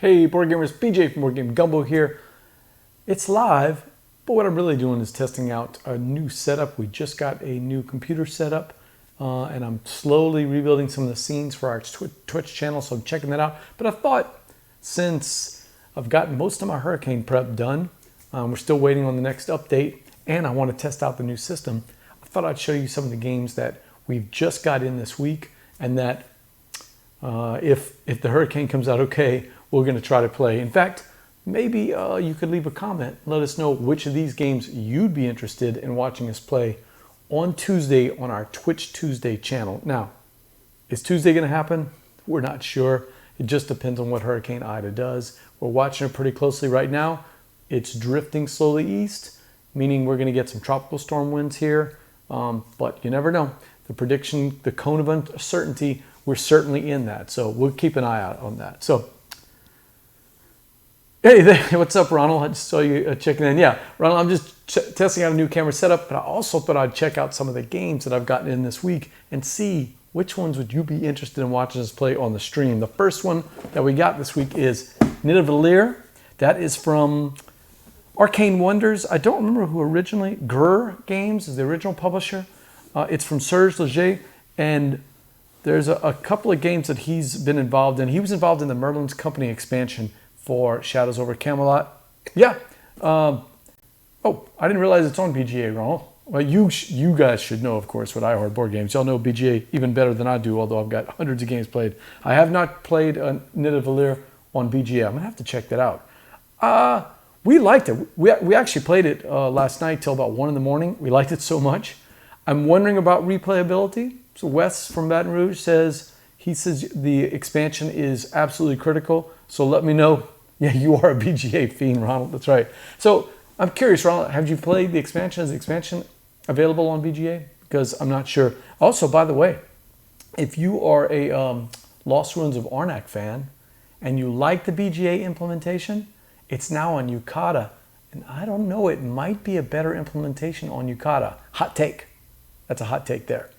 Hey board gamers, BJ from Krewe de Gumbo here. It's live, but what I'm really doing is testing out a new setup. We just got a new computer setup and I'm slowly rebuilding some of the scenes for our Twitch channel, so I'm checking that out. But I thought, since I've gotten most of my hurricane prep done, we're still waiting on the next update, and I want to test out the new system, I thought I'd show you some of the games that we've just got in this week, and that if the hurricane comes out okay, we're going to try to play. In fact, maybe you could leave a comment, let us know which of these games you'd be interested in watching us play on Tuesday on our Twitch Tuesday channel. Now, is Tuesday going to happen? We're not sure. It just depends on what Hurricane Ida does. We're watching it pretty closely right now. It's drifting slowly east, meaning we're going to get some tropical storm winds here, but you never know. The prediction, the cone of uncertainty, we're certainly in that, so we'll keep an eye out on that. So, hey, what's up, Ronald? I just saw you checking in. Yeah, Ronald, I'm just testing out a new camera setup, but I also thought I'd check out some of the games that I've gotten in this week and see which ones would you be interested in watching us play on the stream. The first one that we got this week is Nidavellir. That is from Arcane Wonders. I don't remember who originally. Grr Games is the original publisher. It's from Serge Leger, and there's a couple of games that he's been involved in. He was involved in the Merlin's Company expansion for Shadows over Camelot. Yeah. Oh, I didn't realize it's on BGA, Ronald. Well, you guys should know, of course, what I heard board games. Y'all know BGA even better than I do, although I've got hundreds of games played. I have not played Nidavellir on BGA. I'm going to have to check that out. We liked it. We actually played it last night till about 1 in the morning. We liked it so much. I'm wondering about replayability. So Wes from Baton Rouge says the expansion is absolutely critical. So let me know. Yeah, you are a BGA fiend, Ronald. That's right. So I'm curious, Ronald, have you played the expansion? Is the expansion available on BGA? Because I'm not sure. Also, by the way, if you are a Lost Ruins of Arnak fan and you like the BGA implementation, it's now on Yucata. And I don't know, it might be a better implementation on Yucata. Hot take. That's a hot take there.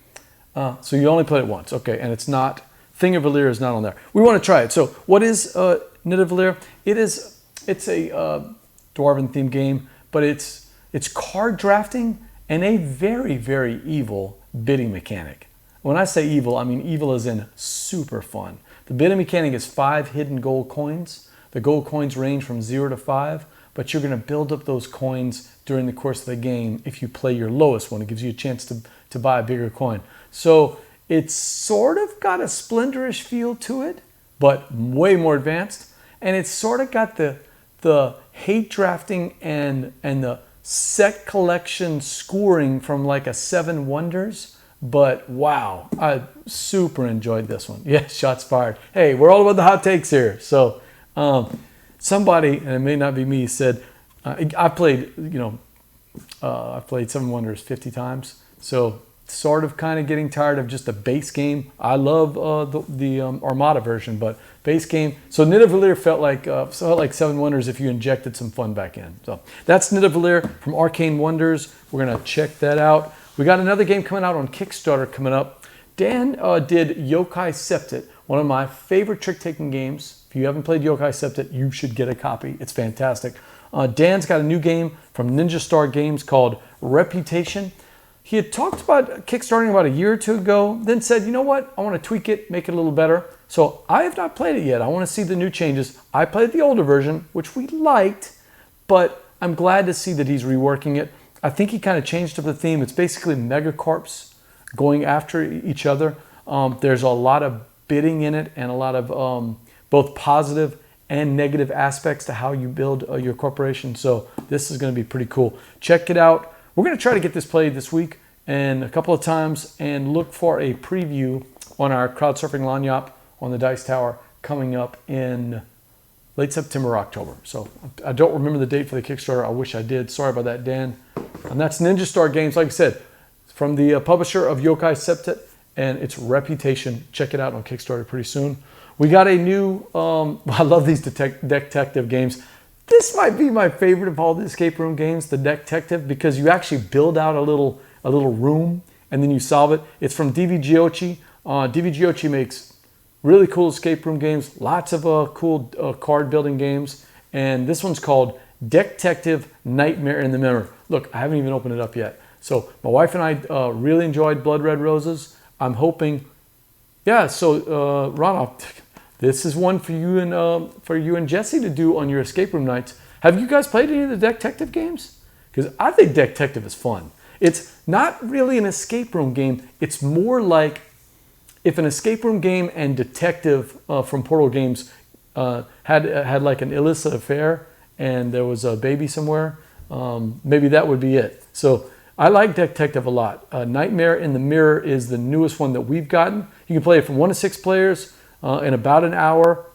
So you only played it once. Okay, and it's not, Thing of Valir is not on there. We want to try it. So what is Nidavellir? It's a Dwarven themed game, but it's card drafting and a very, very evil bidding mechanic. When I say evil, I mean evil as in super fun. The bidding mechanic is 5 hidden gold coins. The gold coins range from 0 to 5, but you're going to build up those coins during the course of the game if you play your lowest one. It gives you a chance to buy a bigger coin. So it's sort of got a Splendorish feel to it, but way more advanced. And it's sort of got the hate drafting and the set collection scoring from like a Seven Wonders. But wow, I super enjoyed this one. Yeah, shots fired. Hey, we're all about the hot takes here. So somebody, and it may not be me, said, I played Seven Wonders 50 times. So sort of kind of getting tired of just a base game. I love the Armada version, but base game. So Nidavellir felt like Seven Wonders if you injected some fun back in. So that's Nidavellir from Arcane Wonders. We're going to check that out. We got another game coming out on Kickstarter coming up. Dan did Yokai Septet, one of my favorite trick-taking games. If you haven't played Yokai Septet, you should get a copy. It's fantastic. Dan's got a new game from Ninja Star Games called Reputation. He had talked about kickstarting about a year or two ago, then said, you know what, I want to tweak it, make it a little better. So I have not played it yet. I want to see the new changes. I played the older version, which we liked, but I'm glad to see that he's reworking it. I think he kind of changed up the theme. It's basically megacorps going after each other. There's a lot of bidding in it and a lot of both positive and negative aspects to how you build your corporation. So this is going to be pretty cool. Check it out. We're going to try to get this played this week and a couple of times, and look for a preview on our Crowdsurfing Lanyap on the Dice Tower coming up in late September or October. So I don't remember the date for the Kickstarter. I wish I did. Sorry about that, Dan. And that's Ninja Star Games, like I said, from the publisher of Yokai Septet, and its Reputation. Check it out on Kickstarter pretty soon. We got a new, I love these detective games. This might be my favorite of all the escape room games, the Detective, because you actually build out a little room and then you solve it. It's from DV Giochi. DV Giochi makes really cool escape room games, lots of cool card building games. And this one's called Detective Nightmare in the Mirror. Look, I haven't even opened it up yet. So my wife and I really enjoyed Blood Red Roses. I'm hoping, yeah, so Ronald, this is one for you and Jesse to do on your escape room nights. Have you guys played any of the detective games? Because I think detective is fun. It's not really an escape room game. It's more like if an escape room game and detective from Portal Games had like an illicit affair and there was a baby somewhere, maybe that would be it. So I like detective a lot. Nightmare in the Mirror is the newest one that we've gotten. You can play it from 1 to 6 players in about an hour.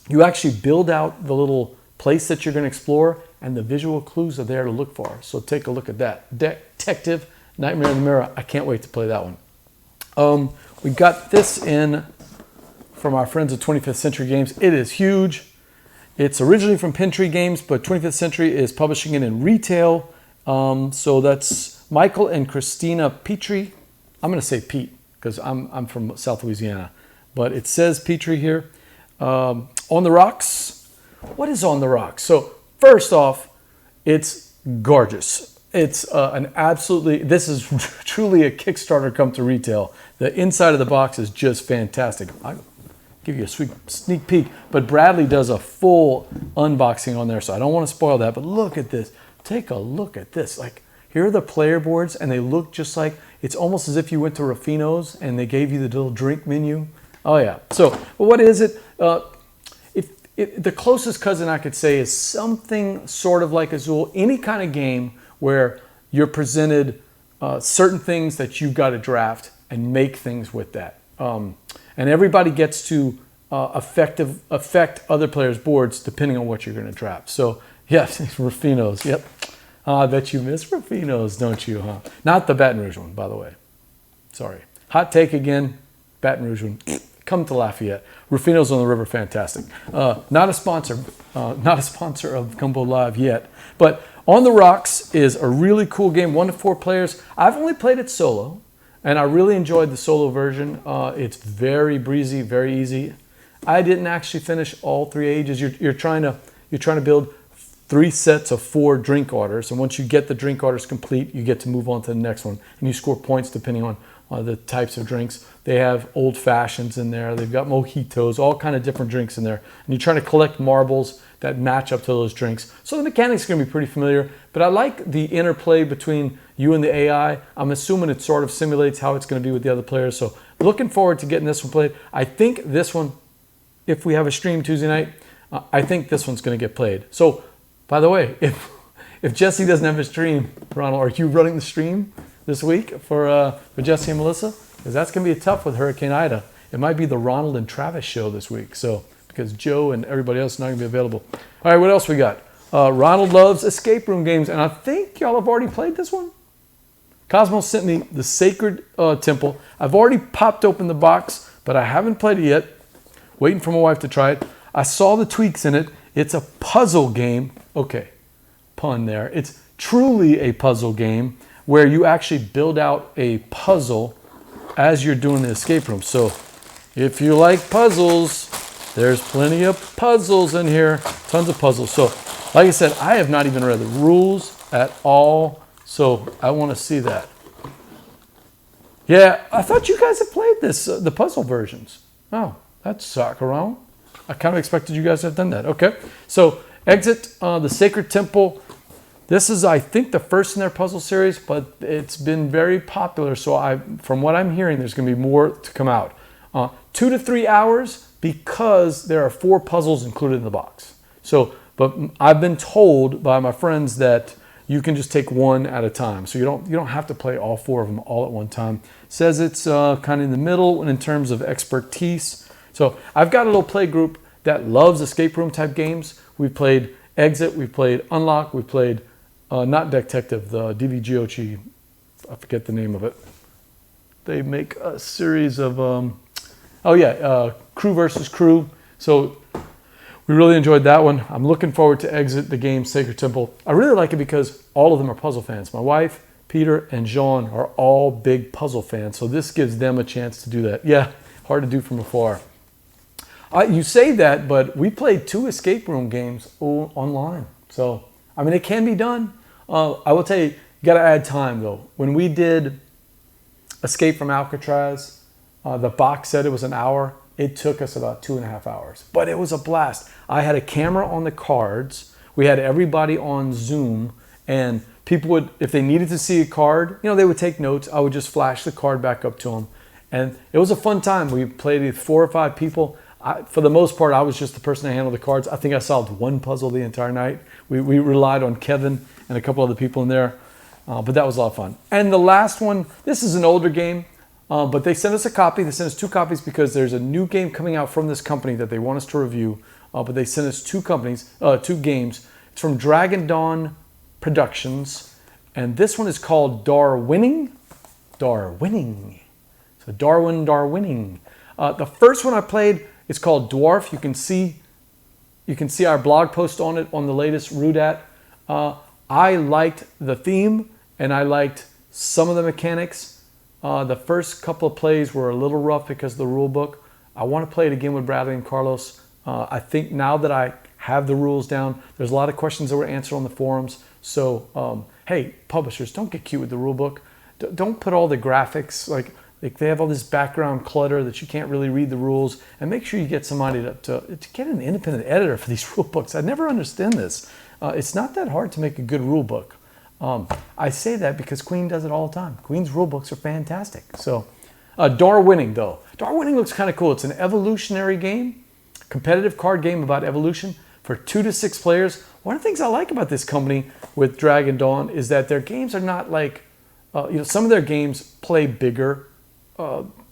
You actually build out the little place that you're going to explore, and the visual clues are there to look for. So take a look at that. Detective Nightmare in the Mirror. I can't wait to play that one. We got this in from our friends at 25th Century Games. It is huge. It's originally from Pintry Games, but 25th Century is publishing it in retail. So that's Michael and Christina Petrie. I'm going to say Pete because I'm from South Louisiana, but it says Petrie here. On the Rocks. What is On the Rocks? So first off, it's gorgeous. It's this is truly a Kickstarter come to retail. The inside of the box is just fantastic. I'll give you a sneak peek, but Bradley does a full unboxing on there, so I don't want to spoil that, but look at this. Take a look at this. Like, here are the player boards, and they look just like, it's almost as if you went to Ruffino's and they gave you the little drink menu. Oh yeah. So, well, what is it? The closest cousin I could say is something sort of like Azul, any kind of game where you're presented certain things that you've got to draft and make things with that. And everybody gets to affect other players' boards depending on what you're going to draft. So, yes, Ruffino's, yep. I bet you miss Ruffino's, don't you, huh? Not the Baton Rouge one, by the way. Sorry. Hot take again, Baton Rouge one. Come to Lafayette. Ruffino's on the River, fantastic. Not a sponsor of Gumbo Live yet. But On the Rocks is a really cool game, 1 to 4 players. I've only played it solo, and I really enjoyed the solo version. It's very breezy, very easy. I didn't actually finish all 3 ages. You're trying to build 3 sets of 4 drink orders, and once you get the drink orders complete, you get to move on to the next one, and you score points depending on the types of drinks. They have old fashions in there. They've got mojitos, all kind of different drinks in there. And you're trying to collect marbles that match up to those drinks. So the mechanics are going to be pretty familiar, but I like the interplay between you and the AI. I'm assuming it sort of simulates how it's going to be with the other players. So looking forward to getting this one played. I think this one, if we have a stream Tuesday night, I think this one's going to get played. So, by the way, if Jesse doesn't have a stream, Ronald, are you running the stream this week for Jesse and Melissa? Because that's going to be tough with Hurricane Ida. It might be the Ronald and Travis show this week. So, because Joe and everybody else is not going to be available. All right, what else we got? Ronald loves escape room games, and I think y'all have already played this one. Cosmos sent me the Sacred Temple. I've already popped open the box, but I haven't played it yet. Waiting for my wife to try it. I saw the tweaks in it. It's a puzzle game. Okay, pun there. It's truly a puzzle game where you actually build out a puzzle as you're doing the escape room. So if you like puzzles, there's plenty of puzzles in here. Tons of puzzles. So like I said, I have not even read the rules at all. So I want to see that. Yeah, I thought you guys had played this, the puzzle versions. Oh, that's Sakura. I kind of expected you guys to have done that. Okay, so Exit the Sacred Temple. This is, I think, the first in their puzzle series, but it's been very popular. So from what I'm hearing, there's going to be more to come out. 2 to 3 hours because there are 4 puzzles included in the box. So, but I've been told by my friends that you can just take one at a time. So you don't have to play all 4 of them all at one time. It says it's kind of in the middle in terms of expertise. So I've got a little play group that loves escape room type games. We've played Exit, we've played Unlock, we've played not Detective, the DVGOchi, I forget the name of it. They make a series of, Crew versus Crew. So we really enjoyed that one. I'm looking forward to Exit the game, Sacred Temple. I really like it because all of them are puzzle fans. My wife, Peter, and Jean are all big puzzle fans. So this gives them a chance to do that. Yeah, hard to do from afar. You say that, but we played 2 escape room games online. So, I mean, it can be done. I will tell you, you got to add time, though. When we did Escape from Alcatraz, the box said it was an hour. It took us about 2.5 hours. But it was a blast. I had a camera on the cards. We had everybody on Zoom. And people would, if they needed to see a card, they would take notes. I would just flash the card back up to them. And it was a fun time. We played with 4 or 5 people. For the most part, I was just the person that handled the cards. I think I solved 1 puzzle the entire night. We relied on Kevin and a couple other people in there. But that was a lot of fun. And the last one, this is an older game, but they sent us a copy. They sent us 2 copies because there's a new game coming out from this company that they want us to review. But they sent us 2 games. It's from Dragon Dawn Productions. And this one is called Darwinning. Darwinning. So Darwinning. The first one I played is called Dwarf. You can see our blog post on it on the latest Rudat. I liked the theme and I liked some of the mechanics. The first couple of plays were a little rough because of the rule book. I want to play it again with Bradley and Carlos. I think now that I have the rules down, there's a lot of questions that were answered on the forums. So, hey, publishers, don't get cute with the rule book. Don't put all the graphics, like they have all this background clutter that you can't really read the rules. And make sure you get somebody to get an independent editor for these rule books. I never understand this. It's not that hard to make a good rule book. I say that because Queen does it all the time. Queen's rule books are fantastic. So, Darwinning, though. Darwinning looks kind of cool. It's an evolutionary game, competitive card game about evolution for 2 to 6 players. One of the things I like about this company with Dragon Dawn is that their games are not like, some of their games play bigger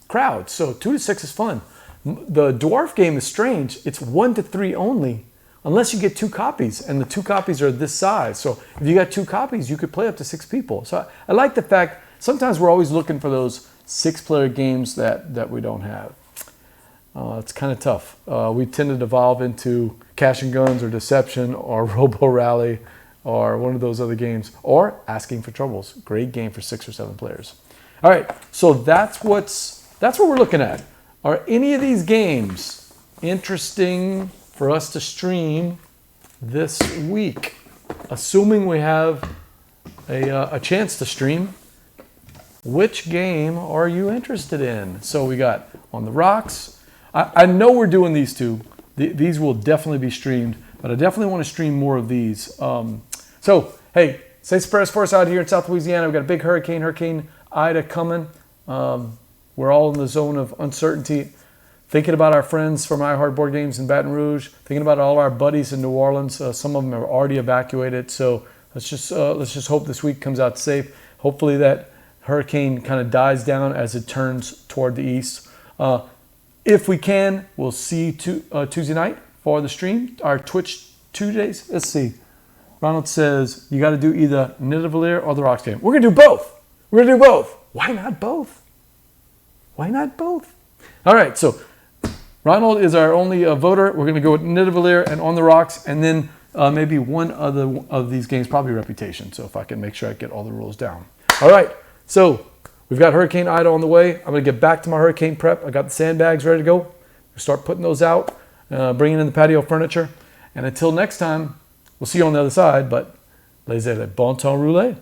crowds. So 2 to 6 is fun. The dwarf game is strange. It's 1 to 3 only, unless you get 2 copies, and the 2 copies are this size. So if you got 2 copies, you could play up to 6 people. So I like the fact sometimes we're always looking for those 6-player games that we don't have. It's kind of tough. We tend to devolve into Cash and Guns or Deception or Robo Rally or one of those other games, or Asking for Troubles. Great game for 6 or 7 players. All right, so that's what we're looking at. Are any of these games interesting for us to stream this week? Assuming we have a chance to stream, which game are you interested in? So we got On the Rocks. I know we're doing these 2. These will definitely be streamed, but I definitely want to stream more of these. So, hey, say some prayers for us out here in South Louisiana. We've got a big Hurricane Ida coming. We're all in the zone of uncertainty. Thinking about our friends from I Heart Board Games in Baton Rouge. Thinking about all our buddies in New Orleans. Some of them are already evacuated. So let's just hope this week comes out safe. Hopefully that hurricane kind of dies down as it turns toward the east. If we can, we'll see Tuesday night for the stream. Our Twitch Tuesdays. Let's see. Ronald says you got to do either Nidavellir or the Rocks game. We're gonna do both. We're gonna do both. Why not both? Why not both? All right. So Ronald is our only voter. We're gonna go with Nidavellir and On the Rocks, and then maybe one other of these games, probably Reputation. So if I can make sure I get all the rules down. All right. So we've got Hurricane Ida on the way. I'm going to get back to my hurricane prep. I got the sandbags ready to go. Start putting those out, bringing in the patio furniture. And until next time, we'll see you on the other side. But, les bon temps roulé.